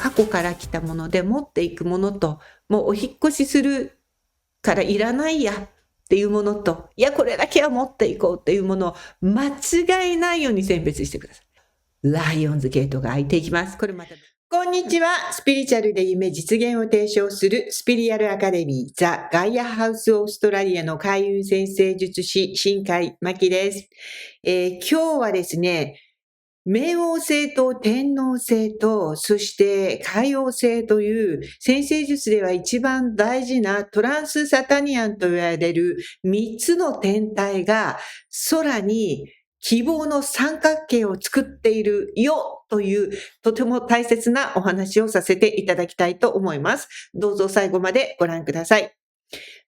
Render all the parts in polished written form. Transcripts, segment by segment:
過去から来たもので持っていくものと、もうお引っ越しするからいらないやっていうものと、いやこれだけは持っていこうっていうものを間違いないように選別してください。ライオンズゲートが開いていきます。これまた。こんにちは。スピリチュアルで夢実現を提唱するスピリアルアカデミーザ・ガイアハウスオーストラリアの開運先生術師新海真希です。今日はですね、冥王星と天王星と、そして海王星という占星術では一番大事なトランスサタニアンと言われる3つの天体が空に希望の三角形を作っているよというとても大切なお話をさせていただきたいと思います。どうぞ最後までご覧ください。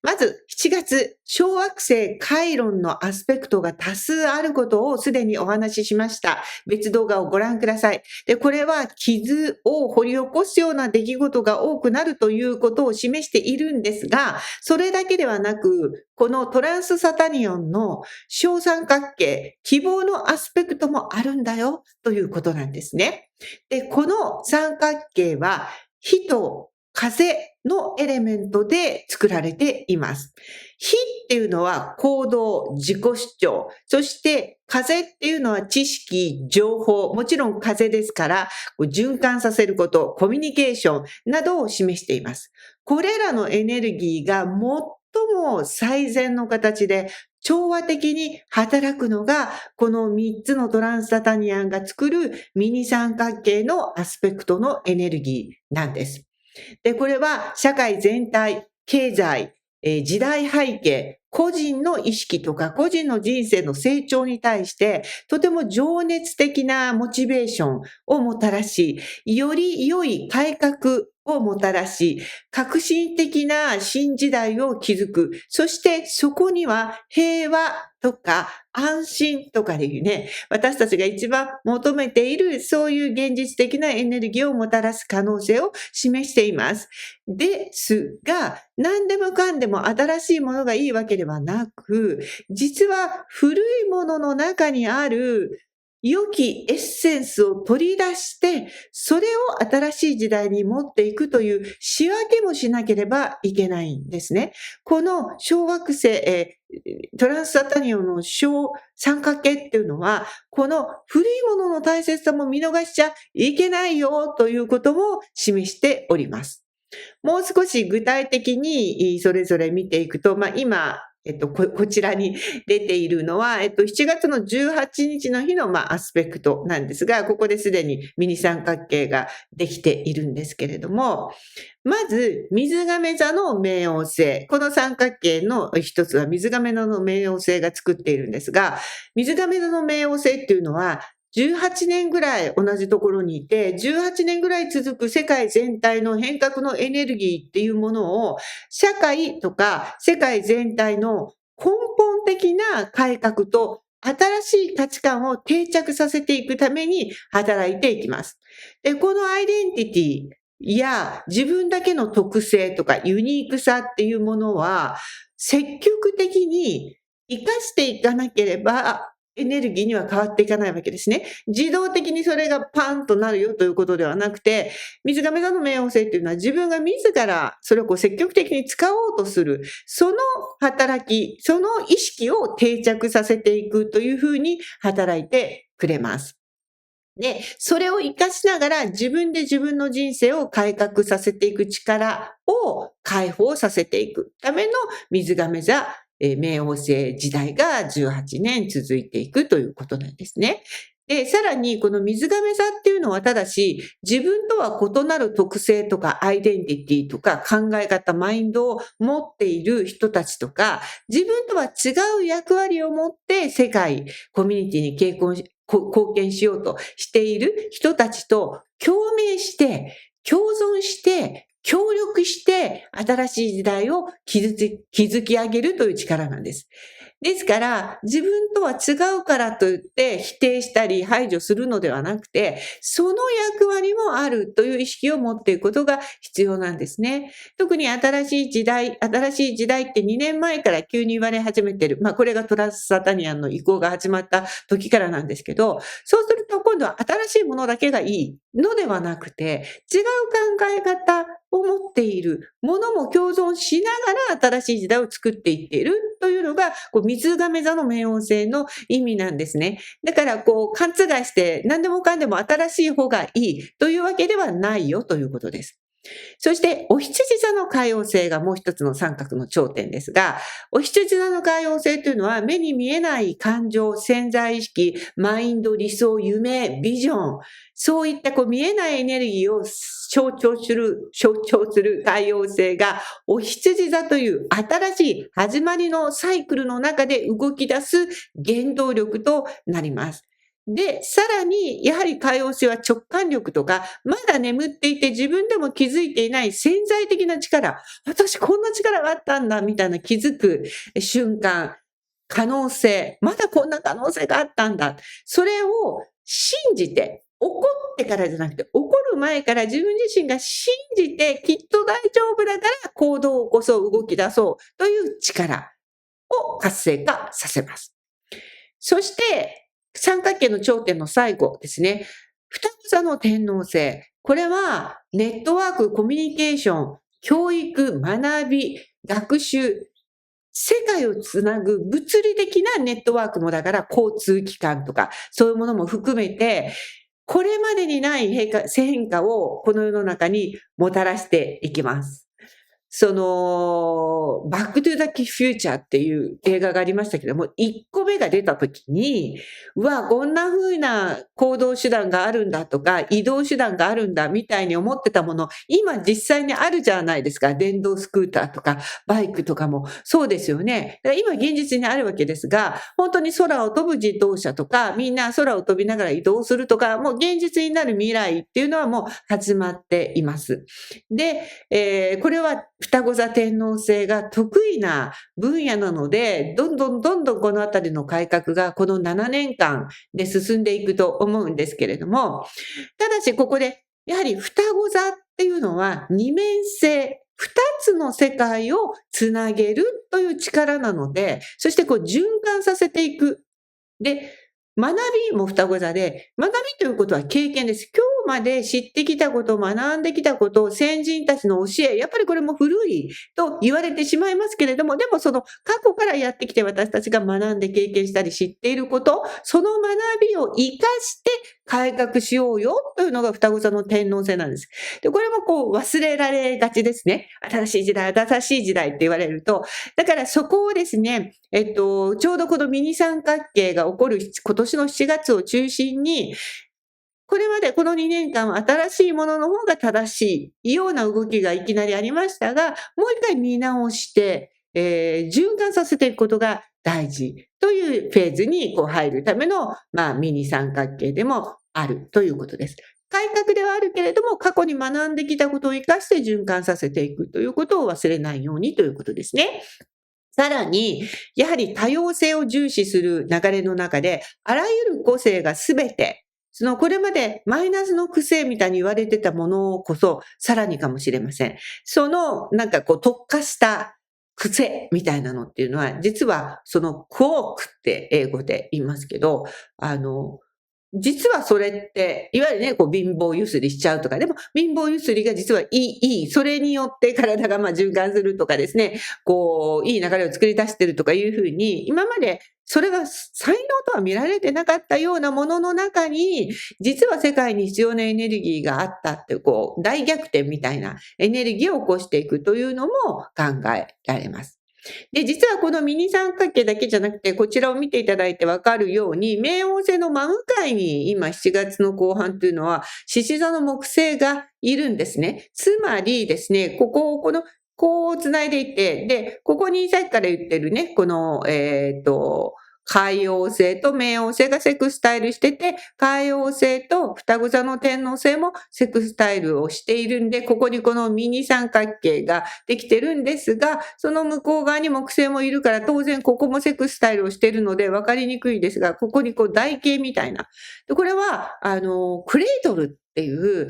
まず7月、小惑星カイロンのアスペクトが多数あることをすでにお話ししました。別動画をご覧ください。で、これは傷を掘り起こすような出来事が多くなるということを示しているんですが、それだけではなく、このトランスサタニオンの小三角形、希望のアスペクトもあるんだよということなんですね。で、この三角形は火と風のエレメントで作られています。火っていうのは行動、自己主張。そして風っていうのは知識、情報。もちろん風ですから循環させること、コミュニケーションなどを示しています。これらのエネルギーが最も最善の形で調和的に働くのがこの3つのトランスサタニアンが作るミニ三角形のアスペクトのエネルギーなんです。で、これは社会全体、経済、時代背景、個人の意識とか個人の人生の成長に対してとても情熱的なモチベーションをもたらし、より良い改革をもたらし、革新的な新時代を築く。そしてそこには平和とか安心とかでいうね、私たちが一番求めているそういう現実的なエネルギーをもたらす可能性を示しています。ですが、何でもかんでも新しいものがいいわけではなく、実は古いものの中にある良きエッセンスを取り出して、それを新しい時代に持っていくという仕分けもしなければいけないんですね。この小惑星、トランスサタニオンの小三角形っていうのは、この古いものの大切さも見逃しちゃいけないよということも示しております。もう少し具体的にそれぞれ見ていくと、今、こちらに出ているのは、7月の18日の日の、アスペクトなんですが、ここですでにミニ三角形ができているんですけれども、まず、水亀座の冥王星。この三角形の一つは水亀座の冥王星が作っているんですが、水亀座の冥王星っていうのは、18年ぐらい同じところにいて、18年ぐらい続く世界全体の変革のエネルギーっていうものを、社会とか世界全体の根本的な改革と新しい価値観を定着させていくために働いていきます。で、このアイデンティティや自分だけの特性とかユニークさっていうものは、積極的に活かしていかなければ、エネルギーには変わっていかないわけですね。自動的にそれがパンとなるよということではなくて、水亀座の冥王星っていうのは自分が自らそれを積極的に使おうとする、その働き、その意識を定着させていくというふうに働いてくれます。で、それを活かしながら自分で自分の人生を改革させていく力を解放させていくための水亀座冥王星時代が18年続いていくということなんですね。で、さらにこの水亀座っていうのはただし自分とは異なる特性とかアイデンティティとか考え方、マインドを持っている人たちとか自分とは違う役割を持って世界、コミュニティに貢献しようとしている人たちと共鳴して、共存して、協力して新しい時代を築き上げるという力なんです。ですから、自分とは違うからといって否定したり排除するのではなくて、その役割もあるという意識を持っていくことが必要なんですね。特に新しい時代って2年前から急に言われ始めてる。これがトランスサタニアンの移行が始まった時からなんですけど、そうすると今度は新しいものだけがいいのではなくて、違う考え方を持っているものも共存しながら新しい時代を作っていっているというのが、水亀座の冥王星の意味なんですね。だから勘違いして何でもかんでも新しい方がいいというわけではないよということです。そして、お羊座の海王星がもう一つの三角の頂点ですが、お羊座の海王星というのは目に見えない感情、潜在意識、マインド、理想、夢、ビジョン、そういった見えないエネルギーを象徴する海王星が、お羊座という新しい始まりのサイクルの中で動き出す原動力となります。で、さらに、やはり海王星は直感力とか、まだ眠っていて自分でも気づいていない潜在的な力、私こんな力があったんだ、みたいな気づく瞬間、可能性、まだこんな可能性があったんだ。それを信じて、怒ってからじゃなくて、怒る前から自分自身が信じて、きっと大丈夫だから行動を起こそう、動き出そうという力を活性化させます。そして、三角形の頂点の最後ですね。双子座の天王星。これはネットワーク、コミュニケーション、教育、学び、学習、世界をつなぐ物理的なネットワークもだから交通機関とかそういうものも含めて、これまでにない変化をこの世の中にもたらしていきます。バックトゥザフューチャーっていう映画がありましたけども、1個目が出た時に、こんな風な行動手段があるんだとか、移動手段があるんだみたいに思ってたもの、今実際にあるじゃないですか。電動スクーターとか、バイクとかもそうですよね。だから今現実にあるわけですが、本当に空を飛ぶ自動車とか、みんな空を飛びながら移動するとか、もう現実になる未来っていうのはもう始まっています。で、これは双子座天王星が得意な分野なので、どんどんこのあたりの改革がこの7年間で進んでいくと思うんですけれども、ただしここでやはり双子座っていうのは二面性、二つの世界をつなげるという力なので、そして循環させていく。で、学びも双子座で、学びということは経験です。今日まで知ってきたこと、学んできたこと、先人たちの教え、やっぱりこれも古いと言われてしまいますけれども、でもその過去からやってきて私たちが学んで経験したり知っていること、その学びを活かして改革しようよというのが双子座の天王星なんです。で、これも忘れられがちですね。新しい時代って言われると。だからそこをですね、ちょうどこのミニ三角形が起こる今年の7月を中心に、これまでこの2年間は新しいものの方が正しいような動きがいきなりありましたが、もう一回見直して、循環させていくことが大事というフェーズに入るための、ミニ三角形でもあるということです。改革ではあるけれども、過去に学んできたことを生かして循環させていくということを忘れないようにということですね。さらに、やはり多様性を重視する流れの中で、あらゆる個性がすべて、これまでマイナスの癖みたいに言われてたものこそ、さらにかもしれません。特化した癖みたいなのっていうのは、実はクォークって英語で言いますけど、実はそれって、いわゆるね、貧乏ゆすりしちゃうとか、でも貧乏ゆすりが実はいい、それによって体が循環するとかですね、いい流れを作り出してるとかいうふうに、今までそれが才能とは見られてなかったようなものの中に、実は世界に必要なエネルギーがあったって、大逆転みたいなエネルギーを起こしていくというのも考えられます。で、実はこのミニ三角形だけじゃなくて、こちらを見ていただいてわかるように、冥王星の真向かいに今7月の後半というのは、獅子座の木星がいるんですね。つまりですね、こう繋いでいって、で、ここにさっきから言ってるね、海王星と冥王星がセクスタイルしてて、海王星と双子座の天王星もセクスタイルをしているんで、ここにこのミニ三角形ができてるんですが、その向こう側に木星もいるから、当然ここもセクスタイルをしているので分かりにくいですが、ここにこう台形みたいな。でこれは、クレイドルっていう、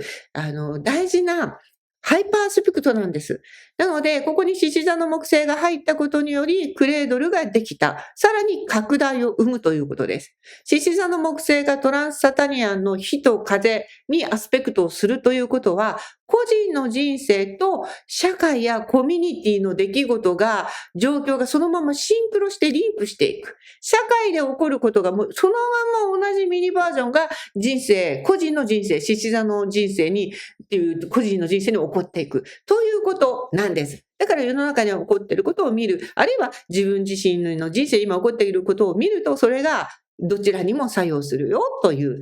大事なハイパーアスペクトなんです。なので、ここに獅子座の木星が入ったことにより、クレードルができた。さらに拡大を生むということです。獅子座の木星がトランスサタニアンの火と風にアスペクトをするということは、個人の人生と社会やコミュニティの出来事が、状況がそのままシンクロしてリンクしていく。社会で起こることがもうそのまま同じミニバージョンが人生、個人の人生、獅子座の人生にっていう個人の人生に起こっていくということなんです。だから世の中に起こっていることを見る、あるいは自分自身の人生今起こっていることを見ると、それがどちらにも作用するよという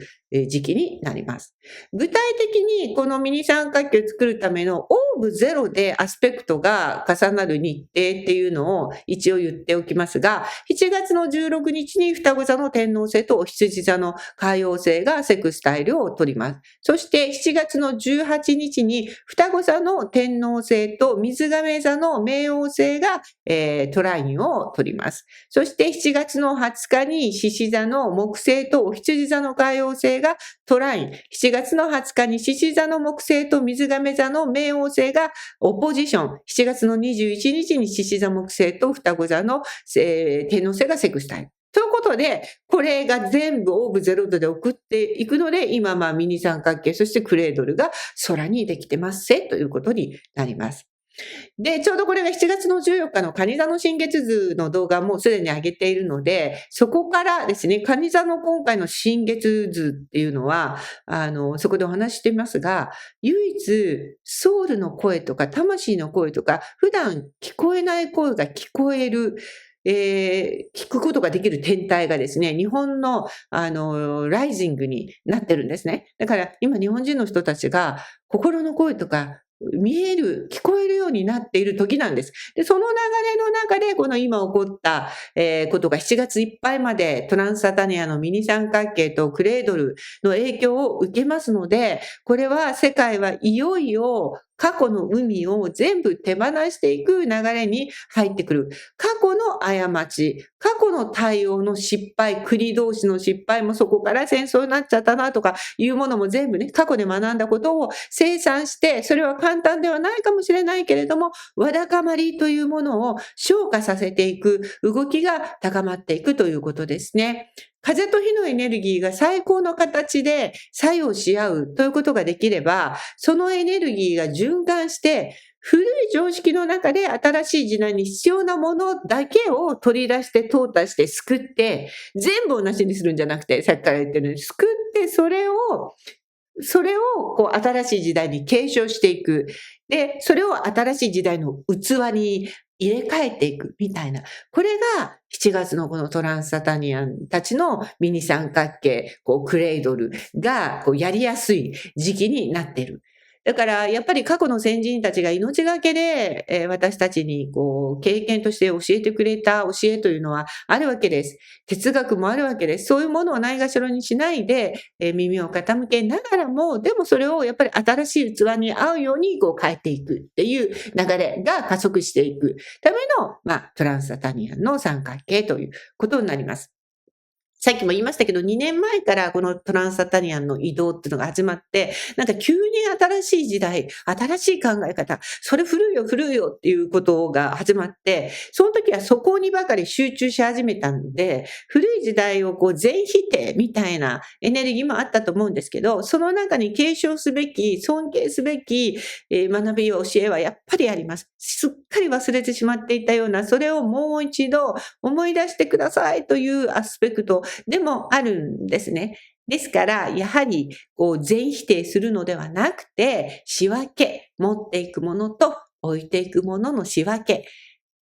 時期になります。具体的にこのミニ三角形を作るためのオーブゼロでアスペクトが重なる日程っていうのを一応言っておきますが、7月の16日に双子座の天王星とお羊座の海王星がセクスタイルを取ります。そして7月の18日に双子座の天王星と水亀座の冥王星が、トラインを取ります。そして7月の20日に獅子座の木星とお羊座の海王星がトライン。7月の20日に獅子座の木星と水亀座の冥王星がオポジション。7月の21日に獅子座木星と双子座の、天王星がセクスタイル。ということで、これが全部オーブゼロ度で送っていくので、今ミニ三角形、そしてクレードルが空にできてますせということになります。で、ちょうどこれが7月の14日の蟹座の新月図の動画もすでに上げているので、そこからですね、蟹座の今回の新月図っていうのは、そこでお話ししていますが、唯一ソウルの声とか魂の声とか、普段聞こえない声が聞こえる、聞くことができる天体がですね、日本の、ライジングになってるんですね。だから今日本人の人たちが心の声とか見える、聞こえるようになっている時なんです。で、その流れの中で、この今起こった、ことが7月いっぱいまでトランスサタニアのミニ三角形とクレードルの影響を受けますので、これは世界はいよいよ過去の海を全部手放していく流れに入ってくる。過去の過ち、過去の対応の失敗、国同士の失敗もそこから戦争になっちゃったなとかいうものも全部ね、過去で学んだことを清算して、それは簡単ではないかもしれないけれども、わだかまりというものを消化させていく動きが高まっていくということですね。風と火のエネルギーが最高の形で作用し合うということができれば、そのエネルギーが循環して、古い常識の中で新しい時代に必要なものだけを取り出して淘汰して救って、全部同じにするんじゃなくて、さっきから言ってるように救ってそれをこう新しい時代に継承していく。で、それを新しい時代の器に入れ替えていくみたいな。これが7月のこのトランスサタニアンたちのミニ三角形、こうクレイドルがこうやりやすい時期になっている。だからやっぱり過去の先人たちが命がけで、私たちにこう経験として教えてくれた教えというのはあるわけです。哲学もあるわけです。そういうものをないがしろにしないで、耳を傾けながらも、でもそれをやっぱり新しい器に合うようにこう変えていくっていう流れが加速していくための、トランスサタニアンの三角形ということになります。さっきも言いましたけど、2年前からこのトランスサタニアンの移動っていうのが始まって、なんか急に新しい時代、新しい考え方、それ古いよ古いよっていうことが始まって、その時はそこにばかり集中し始めたんで、古い時代をこう全否定みたいなエネルギーもあったと思うんですけど、その中に継承すべき、尊敬すべき、学びや教えはやっぱりあります。すっかり忘れてしまっていたような、それをもう一度思い出してくださいというアスペクト、でもあるんですね。ですから、やはり、こう、全否定するのではなくて、仕分け、持っていくものと置いていくものの仕分け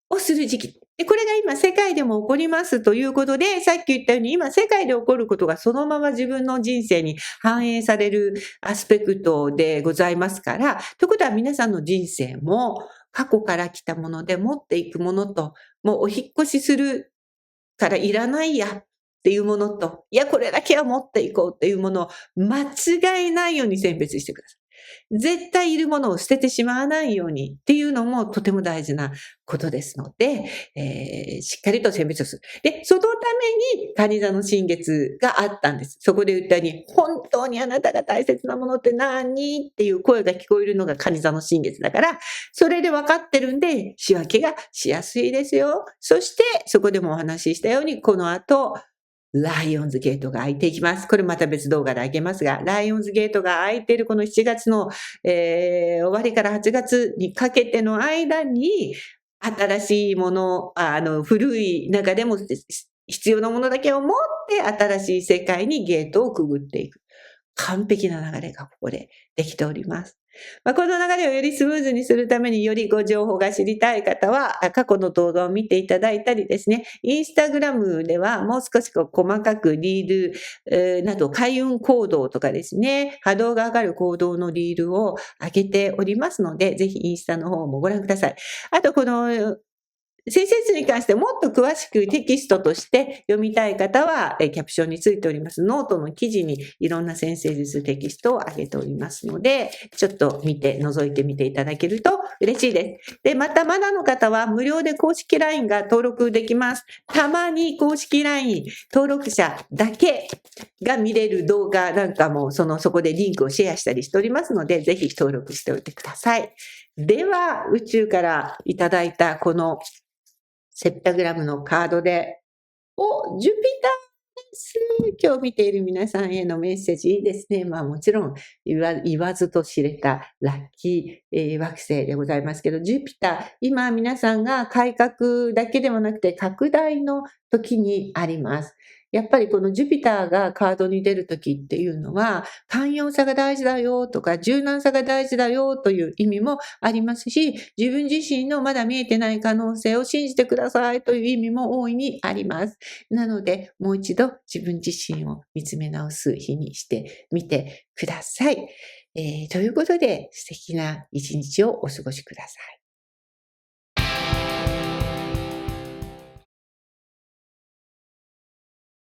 をする時期。で、これが今世界でも起こりますということで、さっき言ったように今世界で起こることがそのまま自分の人生に反映されるアスペクトでございますから、ということは皆さんの人生も過去から来たもので持っていくものと、もうお引っ越しするからいらないやっていうものと、いや、これだけは持っていこうっていうものを間違いないように選別してください。絶対いるものを捨ててしまわないようにっていうのもとても大事なことですので、しっかりと選別をする。で、そのために蟹座の新月があったんです。そこで言ったように、本当にあなたが大切なものって何っていう声が聞こえるのが蟹座の新月だから、それで分かってるんで、仕分けがしやすいですよ。そして、そこでもお話ししたように、この後、ライオンズゲートが開いていきます。これまた別動画であげますが、ライオンズゲートが開いているこの7月の、終わりから8月にかけての間に、新しいもの、古い中でも必要なものだけを持って新しい世界にゲートをくぐっていく。完璧な流れがここでできております。この流れをよりスムーズにするためによりご情報が知りたい方は、過去の動画を見ていただいたりですね、インスタグラムではもう少し細かくリール、など開運行動とかですね、波動が上がる行動のリールを上げておりますので、ぜひインスタの方もご覧ください。あとこの先生図に関してもっと詳しくテキストとして読みたい方は、キャプションについておりますノートの記事にいろんな先生術テキストを上げておりますので、ちょっと覗いてみていただけると嬉しいです。で、またまだの方は無料で公式 LINE が登録できます。たまに公式 LINE 登録者だけが見れる動画なんかもそこでリンクをシェアしたりしておりますので、ぜひ登録しておいてください。では、宇宙からいただいたこのセプタグラムのカードで、ジュピターです。今日見ている皆さんへのメッセージいいですね。もちろん言わずと知れたラッキー、惑星でございますけど、ジュピター、今皆さんが改革だけではなくて拡大の時にあります。やっぱりこのジュピターがカードに出る時っていうのは、寛容さが大事だよとか、柔軟さが大事だよという意味もありますし、自分自身のまだ見えてない可能性を信じてくださいという意味も大いにあります。なので、もう一度自分自身を見つめ直す日にしてみてください。ということで、素敵な一日をお過ごしください。